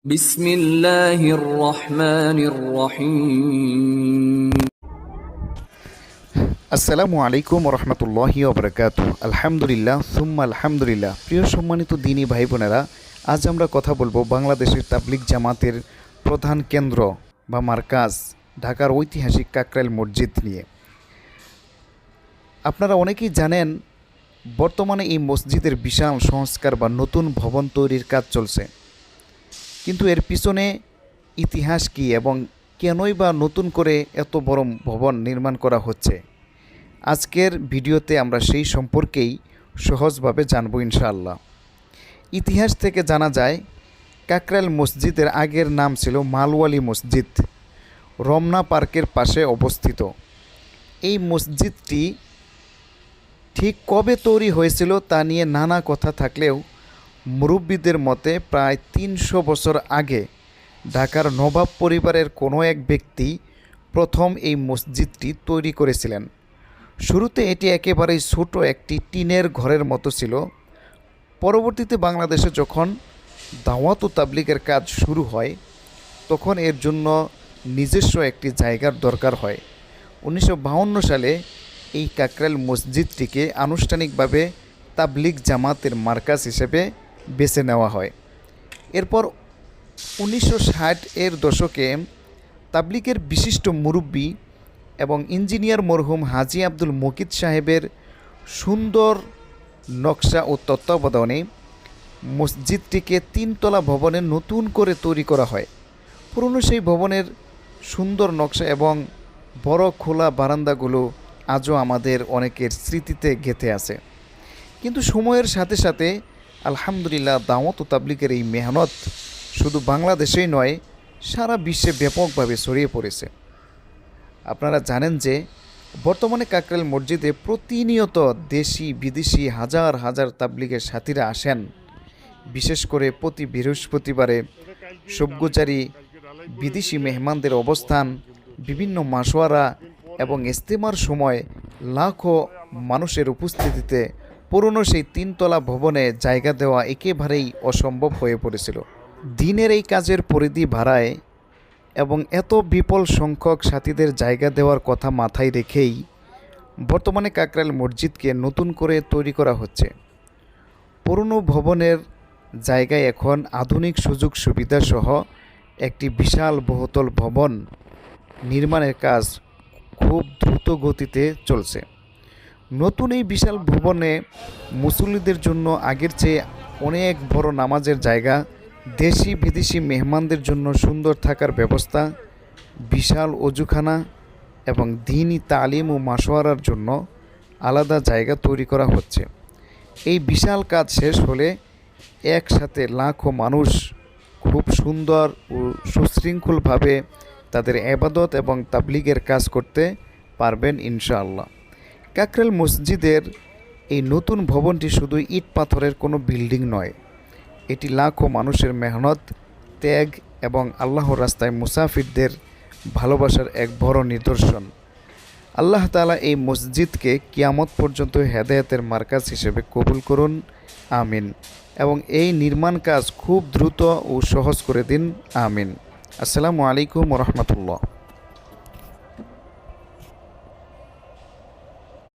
বিসমিল্লাহির রহমানির রহিম। আসসালামু আলাইকুম রহমতুল্লাহি ওবরাকাতু। আলহামদুলিল্লাহ সুম্মা আলহামদুলিল্লাহ। প্রিয় সম্মানিত দিনী ভাই বোনেরা, আজ আমরা কথা বলবো বাংলাদেশের তাবলিগ জামাতের প্রধান কেন্দ্র বা মার্কাজ ঢাকার ঐতিহাসিক কাকরাইল মসজিদ নিয়ে। আপনারা অনেকেই জানেন বর্তমানে এই মসজিদের বিশাল সংস্কার বা নতুন ভবন তৈরির কাজ চলছে, কিন্তু এর পিছনে ইতিহাস কী এবং কেনই বা নতুন করে এত বড় ভবন নির্মাণ করা হচ্ছে, আজকের ভিডিওতে আমরা সেই সম্পর্কেই সহজভাবে জানব ইনশাআল্লাহ। ইতিহাস থেকে জানা যায় কাকরাইল মসজিদের আগের নাম ছিল মালওয়ালি মসজিদ, রমনা পার্কের পাশে অবস্থিত। এই মসজিদটি ঠিক কবে তৈরি হয়েছিল তা নিয়ে নানা কথা থাকলেও মুরব্বীদের মতে প্রায় ৩০০ বছর আগে ঢাকার নবাব পরিবারের কোনো এক ব্যক্তি প্রথম এই মসজিদটি তৈরি করেছিলেন। শুরুতে এটি একেবারেই ছোট একটি টিনের ঘরের মতো ছিল। পরবর্তীতে বাংলাদেশে যখন দাওয়াত ও তাবলিগের কাজ শুরু হয়, তখন এর জন্য নিজস্ব একটি জায়গার দরকার হয়। 1952 সালে এই কাকরাইল মসজিদটিকে আনুষ্ঠানিকভাবে তাবলিগ জামাতের মার্কাজ হিসেবে বেছে নেওয়া হয়। এরপর 1960-এর দশকে তাবলিগের বিশিষ্ট মুরব্বী এবং ইঞ্জিনিয়ার মরহুম হাজী আব্দুল মুকিত সাহেবের সুন্দর নকশা ও তত্ত্বাবধানে মসজিদটিকে 3 তলা ভবনে নতুন করে তৈরি করা হয়। পুরনো সেই ভবনের সুন্দর নকশা এবং বড় খোলা বারান্দাগুলো আজও আমাদের অনেকের স্মৃতিতে গেঁথে আছে। কিন্তু সময়ের সাথে সাথে আলহামদুলিল্লাহ দাওয়াত ও তাবলিগের এই মেহনত শুধু বাংলাদেশেই নয়, সারা বিশ্বে ব্যাপকভাবে ছড়িয়ে পড়েছে। আপনারা জানেন যে বর্তমানে কাকরাইল মসজিদে প্রতিনিয়ত দেশি বিদেশি হাজার হাজার তাবলিগের সাথীরা আসেন। বিশেষ করে প্রতি বৃহস্পতিবারে সব্যচারী বিদেশি মেহমানদের অবস্থান, বিভিন্ন মাসোয়ারা এবং ইজতেমার সময় লাখো মানুষের উপস্থিতিতে পুরনো সেই 3 তলা ভবনে জায়গা দেওয়া একেবারেই অসম্ভব হয়ে পড়েছিল। দিনের এই কাজের পরিধি বাড়ায় এবং এত বিপুল সংখ্যক সাথীদের জায়গা দেওয়ার কথা মাথায় রেখেই বর্তমানে কাকরাইল মসজিদকে নতুন করে তৈরি করা হচ্ছে। পুরনো ভবনের জায়গায় এখন আধুনিক সুযোগ সুবিধা সহ একটি বিশাল বহুতল ভবন নির্মাণের কাজ খুব দ্রুত গতিতে চলছে। নতুন এই বিশাল ভবনে মুসল্লিদের জন্য আগের চেয়ে অনেক বড় নামাজের জায়গা, দেশি বিদেশি মেহমানদের জন্য সুন্দর থাকার ব্যবস্থা, বিশাল অজুখানা এবং দ্বীনি তালিম ও মাশওয়ারার জন্য আলাদা জায়গা তৈরি করা হচ্ছে। এই বিশাল কাজ শেষ হলে একসাথে লাখো মানুষ খুব সুন্দর ও সুশৃঙ্খলভাবে তাদের ইবাদত এবং তাবলিগের কাজ করতে পারবেন ইনশাআল্লাহ। কাকরাইল মসজিদের এই নতুন ভবনটি শুধু ইট পাথরের কোনো বিল্ডিং নয়, এটি লাখো মানুষের মেহনত, ত্যাগ এবং আল্লাহর রাস্তায় মুসাফিরদের ভালোবাসার এক বড় নিদর্শন। আল্লাহ তাআলা এই মসজিদকে কিয়ামত পর্যন্ত হেদায়েতের মার্কাজ হিসেবে কবুল করুন, আমিন। এবং এই নির্মাণ কাজ খুব দ্রুত ও সহজ করে দিন, আমিন। আসসালামু আলাইকুম রহমতুল্লাহ।